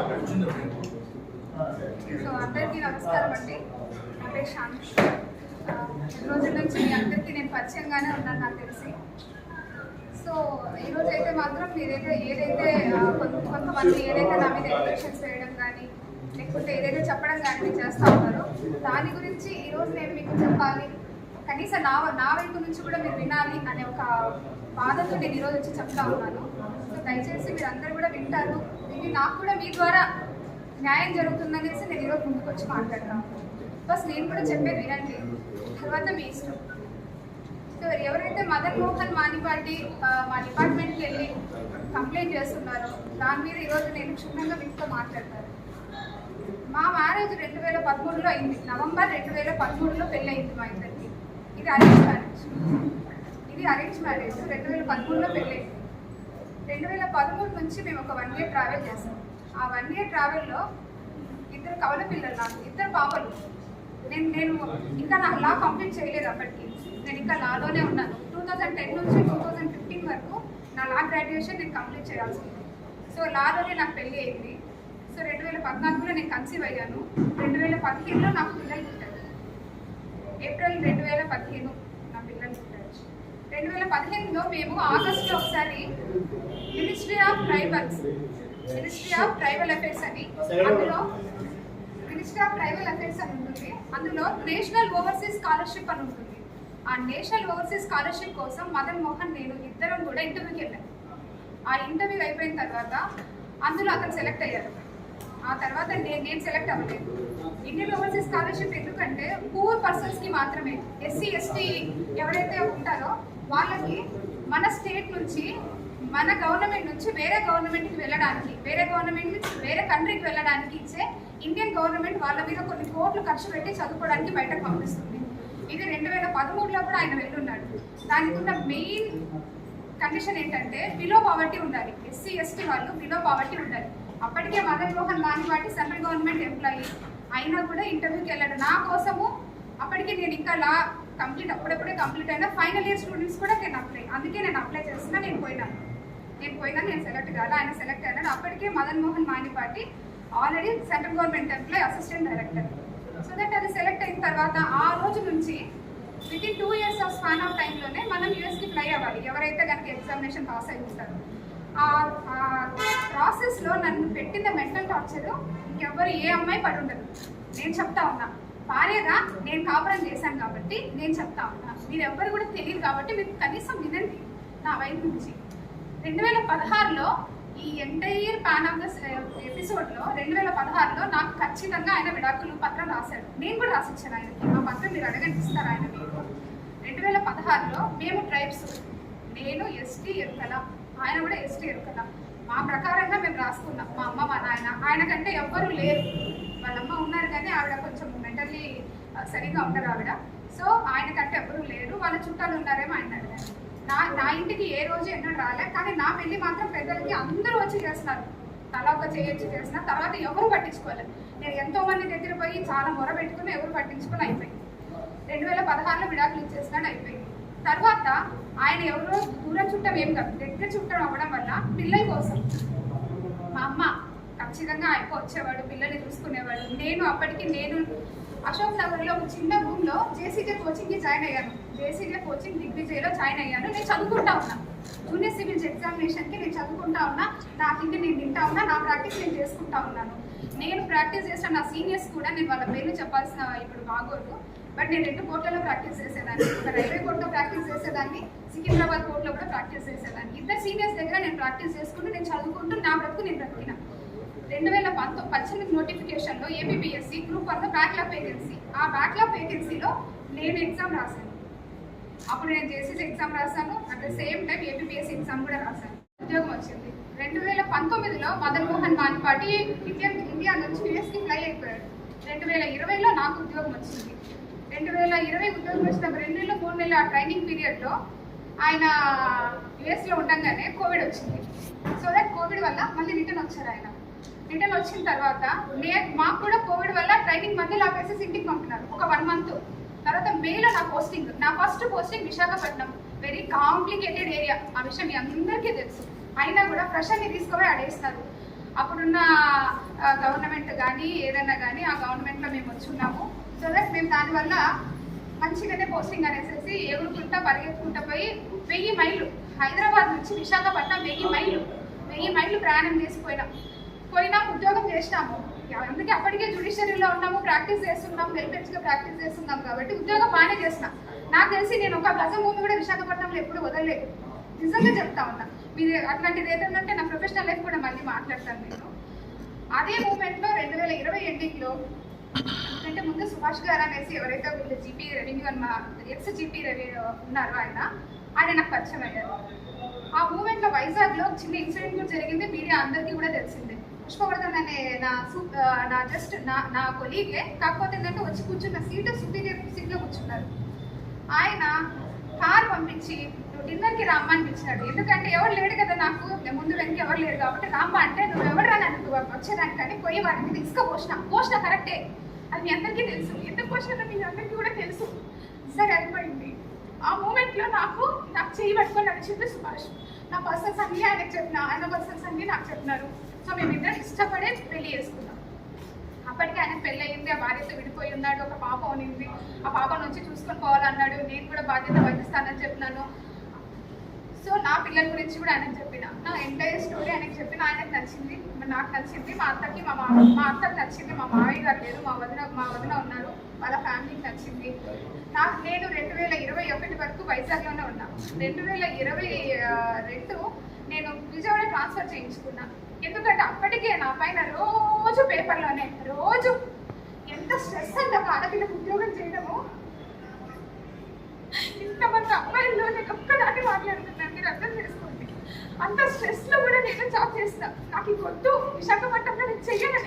So అందరికీ నమస్కారం అండి. నా పేరు శాంతి. రోజుల నుంచి మీ అందరికీ నేను పరిచయంగానే ఉన్నాను నాకు తెలిసి. సో ఈరోజు అయితే మాత్రం ఏదైతే కొంతమంది ఏదైతే నా మీద ఎలిగేషన్స్ వేయడం కానీ లేకపోతే ఏదైతే చెప్పడం కానీ మీరు చేస్తూ ఉన్నారో దాని గురించి ఈరోజు నేను మీకు చెప్పాలి, కనీసం నా వైపు నుంచి కూడా మీరు వినాలి అనే ఒక బాధతో నేను ఈరోజు వచ్చి చెప్తా ఉన్నాను. సో దయచేసి మీరు అందరూ కూడా వింటారు, ఇది నాకు కూడా మీ ద్వారా న్యాయం జరుగుతుందనేసి నేను ఈరోజు ముందుకు వచ్చి మాట్లాడతాను. ఫస్ట్ నేను కూడా చెప్పేది వినండి, తర్వాత మీ ఇష్టం. సో ఎవరైతే మదన్ మోహన్ మానిపాటి మా డిపార్ట్మెంట్కి వెళ్ళి కంప్లైంట్ చేస్తున్నారో దాని మీద ఈరోజు నేను క్షుణ్ణంగా మీతో మాట్లాడతాను. మా మ్యారేజ్ 2013లో అయింది. నవంబర్ 2013లో పెళ్ళి అయింది మా ఇద్దరికి. ఇది అరేంజ్ మ్యారేజ్. 2013లో పెళ్ళి అయింది. 2013 నుంచి మేము ఒక 1 year ట్రావెల్ చేసాం. ఆ 1 year ట్రావెల్లో 2 కవల పిల్లలు, నాకు 2 పాపలు. నేను ఇంకా నాకు లా కంప్లీట్ చేయలేదు అప్పటికి. నేను ఇంకా లాలోనే ఉన్నాను. 2010 నుంచి 2015 వరకు నా లా గ్రాడ్యుయేషన్ నేను కంప్లీట్ చేయాల్సింది. సో లాలోనే నాకు పెళ్ళి అయింది. సో 2014లో నేను కన్సీవ్ అయ్యాను. 2015లో నాకు పిల్లలు పుట్టారు. ఏప్రిల్ 2015 నా పిల్లలు పుట్టారు. 2015లో మేము ఆగస్టులో ఒకసారి మినిస్ట్రీ ఆఫ్ ట్రైబల్ అఫైర్స్ అని ఉంటుంది. అందులో నేషనల్ ఓవర్సీస్ స్కాలర్షిప్ అని ఉంటుంది. ఆ నేషనల్ ఓవర్సీస్ స్కాలర్షిప్ కోసం మదన్ మోహన్ నేను ఇద్దరం కూడా ఇంటర్వ్యూకి వెళ్ళాను. ఆ ఇంటర్వ్యూ అయిపోయిన తర్వాత అందులో అతను సెలెక్ట్ అయ్యారు. ఆ తర్వాత నేను సెలెక్ట్ అవ్వలేదు. ఇండియన్ ఓవర్సీస్ స్కాలర్షిప్ ఎందుకంటే పూర్ పర్సన్స్కి మాత్రమే, SC ST ఎవరైతే ఉంటారో వాళ్ళకి మన స్టేట్ నుంచి, మన గవర్నమెంట్ నుంచి వేరే గవర్నమెంట్కి వెళ్ళడానికి, వేరే గవర్నమెంట్ నుంచి వేరే కంట్రీకి వెళ్ళడానికి ఇచ్చే ఇండియన్ గవర్నమెంట్ వాళ్ళ మీద కొన్ని కోట్లు ఖర్చు పెట్టి చదువుకోవడానికి బయటకు పంపిస్తుంది. ఇది 2013లో కూడా ఆయన వెళ్ళున్నాడు. దానికి ఉన్న మెయిన్ కండిషన్ ఏంటంటే బిలో పావర్టీ ఉండాలి. SC ST వాళ్ళు బిలో పావర్టీ ఉండాలి. అప్పటికే Madan Mohan Manipati central government employee అయినా కూడా ఇంటర్వ్యూకి వెళ్ళాడు నా కోసము. అప్పటికి నేను ఇంకా లా అప్పుడప్పుడే కంప్లీట్ అయినా ఫైనల్ ఇయర్ స్టూడెంట్స్ కూడా అందుకే నేను అప్లై చేస్తున్నా. నేను సెలెక్ట్ కాదు, ఆయన సెలెక్ట్ అయ్యాడు. అప్పటికే Madan Mohan Manipati already central government employee, assistant director. So that అది సెలెక్ట్ అయిన తర్వాత ఆ రోజు నుంచి within 2 years of span of టైంలోనే మనం యూఎస్కి ఫ్లై అవ్వాలి, ఎవరైతే కనుక ఎగ్జామినేషన్ పాస్ అయి ఉంటారో. ఆ ప్రాసెస్లో నన్ను పెట్టిన మెంటల్ టార్చర్ ఇంకెవ్వరు ఏ అమ్మాయి పడి ఉండదు. నేను చెప్తా ఉన్నా, భార్యగా నేను కాపురం చేశాను కాబట్టి నేను చెప్తా ఉన్నా. మీరు ఎవ్వరు కూడా తెలియదు కాబట్టి మీరు కనీసం వినండి నా వైపు నుంచి. 2016లో ఈ ఎంటైర్ పాన్ ఆఫ్ ద ఎపిసోడ్లో 2016లో నాకు ఖచ్చితంగా ఆయన విడాకులు పత్రం రాశాడు. నేను కూడా రాసిచ్చాను ఆయనకి. ఆ పత్రం మీరు అడగండి, ఇస్తారు ఆయన మీకు. 2016లో మేము ట్రైబ్స్, నేను ST ఎరుకల, ఆయన కూడా ST ఎరుకల. మా ప్రకారంగా మేము రాసుకున్నాం. మా అమ్మ మా నాయన, ఆయనకంటే ఎవ్వరూ లేరు. వాళ్ళమ్మ ఉన్నారు కానీ ఆవిడ కొంచెం మెంటల్లీ సరిగా ఉండరు ఆవిడ. సో ఆయనకంటే ఎవ్వరూ లేరు. వాళ్ళ చుట్టాలు ఉన్నారేమో ఆయన అడిగారు. నా ఇంటికి ఏ రోజు ఎన్నడూ రాలే, కానీ నా పెళ్లి మాత్రం పెద్దలకి అందరూ వచ్చి చేస్తున్నారు. తలా ఒక చేయొచ్చి చేసిన తర్వాత ఎవరు పట్టించుకోలేదు. నేను ఎంతో మంది దగ్గర పోయి చాలా మొర పెట్టుకుని ఎవరు పట్టించుకొని అయిపోయింది. 2016లో విడాకులు ఇచ్చేసినాడు, అయిపోయింది. తర్వాత ఆయన ఎవరో దూరం చుట్టం ఏం కాదు, దగ్గర చుట్టం అవ్వడం వల్ల పిల్లల కోసం మా అమ్మ ఖచ్చితంగా వచ్చేవాడు, పిల్లల్ని చూసుకునేవాడు. నేను అశోక్ నగర్లో ఒక చిన్న రూమ్లో JCJ కోచింగ్కి జాయిన్ అయ్యాను. JCJ కోచింగ్ దిగ్విజయ్లో జాయిన్ అయ్యాను. నేను చదువుకుంటా ఉన్నా. జూనియర్ సివిల్స్ ఎగ్జామినేషన్కి నేను చదువుకుంటా ఉన్నా. నాకింటి నేను తింటా ఉన్నా. నా ప్రాక్టీస్ నేను చేసుకుంటా ఉన్నాను. నేను ప్రాక్టీస్ చేసిన నా సీనియర్స్ కూడా నేను వాళ్ళ పేర్లు చెప్పాల్సిన ఇప్పుడు బాగోదు. బట్ నేను 2 కోర్టులలో ప్రాక్టీస్ చేసేదాన్ని. ఒక రైల్వే కోర్టులో ప్రాక్టీస్ చేసేదాన్ని, సికింద్రాబాద్ కోర్టులో కూడా ప్రాక్టీస్ చేసేదాన్ని. 2 సీనియర్స్ దగ్గర నేను ప్రాక్టీస్ చేసుకుంటూ నేను చదువుకుంటూ నా బ్రతుకు నేను బ్రతికిన. 2018 నోటిఫికేషన్లో APPSC గ్రూప్ 1లో బ్యాక్లాగ్ వేకెన్సీ. ఆ బ్యాక్లాగ్ వేకెన్సీలో నేను ఎగ్జామ్ రాశాను. అప్పుడు నేను JCJ ఎగ్జామ్ రాశాను. At the same time APPSC exam కూడా రాశాను. ఉద్యోగం వచ్చింది. 2019లో మదన్ మోహన్ మానిపాటి ఇండియా నుంచి యూఎస్కి ఫ్లై అయిపోయాడు. 2020లో నాకు ఉద్యోగం వచ్చింది. 2020 ఉద్యోగం వచ్చిన 2 నెలలు 3 నెలలు ఆ ట్రైనింగ్ పీరియడ్లో ఆయన యూఎస్లో ఉండగానే కోవిడ్ వచ్చింది. సో దట్ కోవిడ్ వల్ల మళ్ళీ రిటర్న్ వచ్చారు. ఆయన రిటర్న్ వచ్చిన తర్వాత మాకు కూడా కోవిడ్ వల్ల ట్రైనింగ్ మధ్యలో ఆపేసి ఇంటికి పంపినారు ఒక 1 month. తర్వాత మేలో నా first posting Visakhapatnam. Very complicated area, ఆ విషయం మీ అందరికీ తెలుసు. అయినా కూడా ఫ్రెషర్ని తీసుకుపోయి ఆడేస్తారు. అప్పుడున్న గవర్నమెంట్ కానీ ఏదైనా కానీ ఆ గవర్నమెంట్లో మేము వచ్చున్నాము. సో దట్ మేము దానివల్ల మంచిగానే పోస్టింగ్ అనేసి ఎగురుకుంటా పరిగెత్తుకుంటా పోయి 1000 మైళ్ళు హైదరాబాద్ నుంచి విశాఖపట్నం 1000 మైళ్ళు ప్రయాణం పోయినాం, ఉద్యోగం చేసినాము. అందుకే అప్పటికే జ్యుడిషియరీలో ఉన్నాము, ప్రాక్టీస్ చేస్తున్నాం, వెల్ఫేర్స్గా ప్రాక్టీస్ చేస్తున్నాం కాబట్టి ఉద్యోగం బాగానే చేసిన. నాకు తెలిసి నేను ఒక గజం భూమి కూడా విశాఖపట్నంలో ఎప్పుడు వదలలేదు. నిజంగా చెప్తా ఉన్నా. మీరు అట్లాంటిది ఏదైనా నా ప్రొఫెషనల్ లైఫ్ కూడా మళ్ళీ మాట్లాడతాను నేను. అదే మూమెంట్లో 2020 ఎండింగ్లో అంటే ముందు సుభాష్ గారు అనేసి ఎవరైతే వీళ్ళు జీపీ రెవెన్యూ అన్న ఎక్స్ జీపీ రెవెన్యూ ఉన్నారో ఆయన నాకు పరిచయం అయ్యారు. ఆ మూమెంట్లో వైజాగ్లో చిన్న ఇన్సిడెంట్ కూడా జరిగింది, మీడియా అందరికీ కూడా తెలిసిందే. పుష్పవర్ధన్ అనే నా కొలీగే, కాకపోతే ఏంటంటే వచ్చి కూర్చున్న సీటు సుపీరియర్ సీట్లో కూర్చున్నారు. ఆయన కార్ పంపించి డిన్నర్కి రామ్మ అనిపించినాడు. ఎందుకంటే ఎవరు లేడు కదా, నాకు ముందు వెనక ఎవరు లేరు కాబట్టి రామ్మ అంటే నువ్వు ఎవరు నన్ను వచ్చేదానికి కానీ పోయి వాడి మీద ఇసుక పోసిన కరెక్టే, అది మీ అందరికీ తెలుసు. ఎందుకు పోసినా మీ అందరికీ కూడా తెలుసు. సరే అయిపోయింది. ఆ మూమెంట్లో నాకు చేయి పట్టుకొని నడిచింది సుభాష్. నా పర్సన్స్ అన్నీ ఆయనకు చెప్పిన, ఆయన పర్సన్స్ అన్నీ నాకు చెప్పినారు. సో మేమిద్దరం ఇష్టపడే పెళ్లి చేసుకున్నాం. అప్పటికే ఆయన పెళ్ళి అయింది, ఆ భార్యతో విడిపోయి ఉన్నాడు, ఒక పాప ఉనింది, ఆ పాపను వచ్చి చూసుకొని పోవాలన్నాడు. నేను కూడా బాధ్యత వహిస్తానని చెప్పినాను. సో నా పిల్లల గురించి కూడా ఆయనకు చెప్పిన, నా ఎంటైర్ స్టోరీ ఆయనకు చెప్పిన. ఆయనకు నచ్చింది, నాకు నచ్చింది, మా అత్తకి మా అత్తకి నచ్చింది, మా మావయ్య గారు లేదు, మా వదిన ఉన్నారు, వాళ్ళ ఫ్యామిలీకి నచ్చింది. నేను 2021 వరకు వైజాగ్లోనే ఉన్నా. 2022 నేను విజయవాడ ట్రాన్స్ఫర్ చేయించుకున్నా. ఎందుకంటే అప్పటికే నా పైన రోజు పేపర్లోనే రోజు ఎంత స్ట్రెస్ అంటే ఒక ఆడపిల్లకు ఉద్యోగం చేయడము. ఇంతమంది అమ్మాయిల్లో నేను ఒక్కదాన్ని మాట్లాడుతున్నాను, మీరు అర్థం చేసుకోండి. అంత స్ట్రెస్లో కూడా నేను జాబ్ చేస్తా. నాకు ఈ వద్దు, విశాఖపట్నంలో నేను చెయ్యను